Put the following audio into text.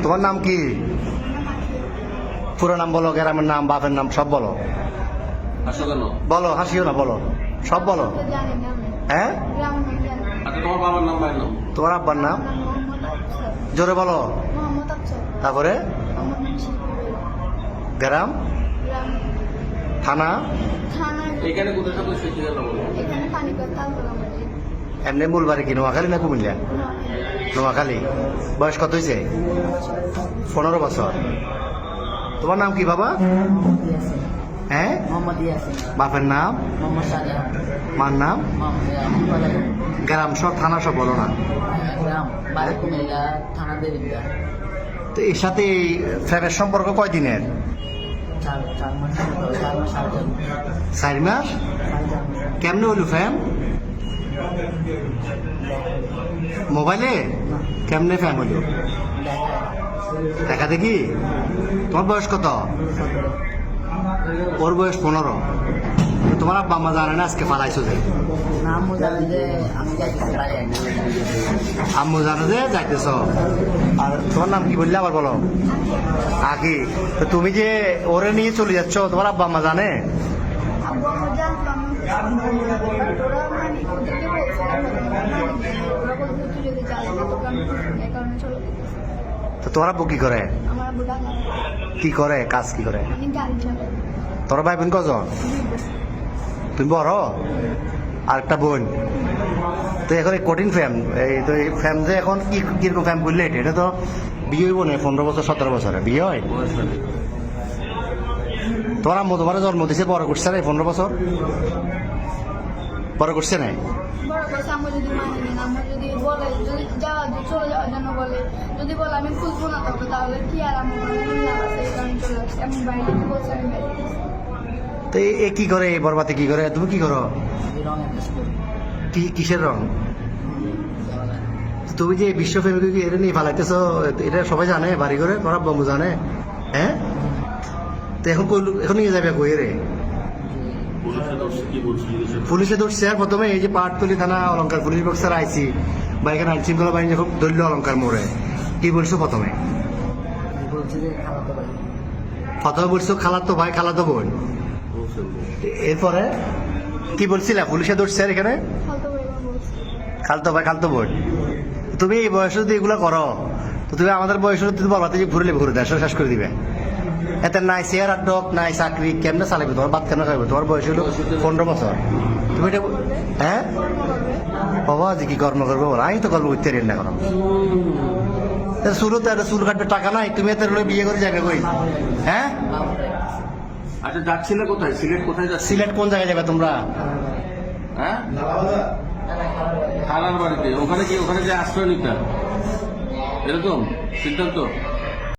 তোমার নাম কি? পুরো নাম বলো, গ্রামের নাম, বাপের নাম সব বলো। হাসো কেন? বলো, হাসিও না, বলো, সব বলো। হ্যাঁ, আচ্ছা, তোমার বাবার নাম, ভাইয়ের নাম? তোমার আব্বার নাম জোরে বলো। তারপরে গ্রাম, থানা, এখানে কোথায় থাকো সেই ঠিকানা বলো। এমনি মূল বাড়ি কি নোয়াখালী না কুমিল্লা? নোয়াখালী। বয়স কত হয়েছে? 15 বছর। তোমার নাম কি বাবা? হ্যাঁ, বাপের নাম, মার নাম, গ্রাম সব, থানা সব বলো না। তো এর সাথে এই ফ্যামের সম্পর্ক কয়দিনের? 4 মাস। কেমনে হইল ফ্যাম? মোবাইলে? কেমনে ফ্যাম হইল? দেখা দেখি। তোমার বয়স কত? ওর বয়স 15। তোমার আব্বা আম্মা জানে না আজকে পালাইছো যে? আম্মু জানে যে যাইতেছ। আর তোমার নাম কি বললে আবার বলো? আগে। তো তুমি যে ওরে নিয়ে চলে যাচ্ছ, তোমার আব্বা আম্মা জানে? তো তোমার আব্বু কি করে? কি করে কাজ, কি করে? তোর ভাই বোন কজন? তুমি বড়? আর একটা বোন। তো এখন এই কঠিন ফ্যাম, এই তো এই ফ্যাম যে এখন কি কিরকম ফ্যাম করলে এটা তো বিয়ে হইব না 15 বছর 17 বছরে বিয়ে হয়। তোমার আম্মু তোমার জন্ম দিছে, বড় করছে না 15 বছর? বড় করছে না? তো এ কি করে, বরবাতে কি করে? তুমি কি করো? কিসের রং? তুমি যে বিশ্ব ফেমিকে এটা নিয়ে ফালাইতেছ, এটা সবাই জানে? বাড়ি করে তোমার বন্ধু জানে? হ্যাঁ, তো এখন এখন নিয়ে যাবে কই রে? পুলিশে ধরছে। আর প্রথমে এই যে পাটতলি থানা অলঙ্কার পুলিশ বক্সার আইসি বা এখানে আইন শৃঙ্খলা বাহিনী যখন ধরল অলঙ্কার মোড়ে, কি বলছো প্রথমে? প্রথমে বলছো খালাতো ভাই, খালাতো বোন। এরপরে কি বলছিলে? পুলিশে ধরছে আর এখানে খালতো ভাই, খালতো বোন। তুমি এই বয়সে যদি এগুলো করো, তো তুমি আমাদের বয়সে তুমি বলবাতে যে ঘুরলে ঘুরে দেশ শেষ করে দিবে। এতে নাই চেয়ার আর ডক, নাই চাকরি, কেমনে চালাবে? তোমার বাদ কেন খাইবে? তোমার বয়স হলো 15 বছর। তুমি এটা হ্যাঁ বাবা যে কি কর্ম করবো? আমি তো কর্ম করতে না কোনো। শুরুতে চুল কাটবে টাকা নাই, তুমি এত বিয়ে করে যাবে কই? হ্যাঁ, আচ্ছা, যাচ্ছিলে কোথায়? সিলেট কোথায় যাচ্ছি? সিলেট কোন জায়গায় যাবে তোমরা? হ্যাঁ, খালার বাড়িতে। ওখানে কি, ওখানে যে আশ্রয় নিতে এরকম সিদ্ধান্ত?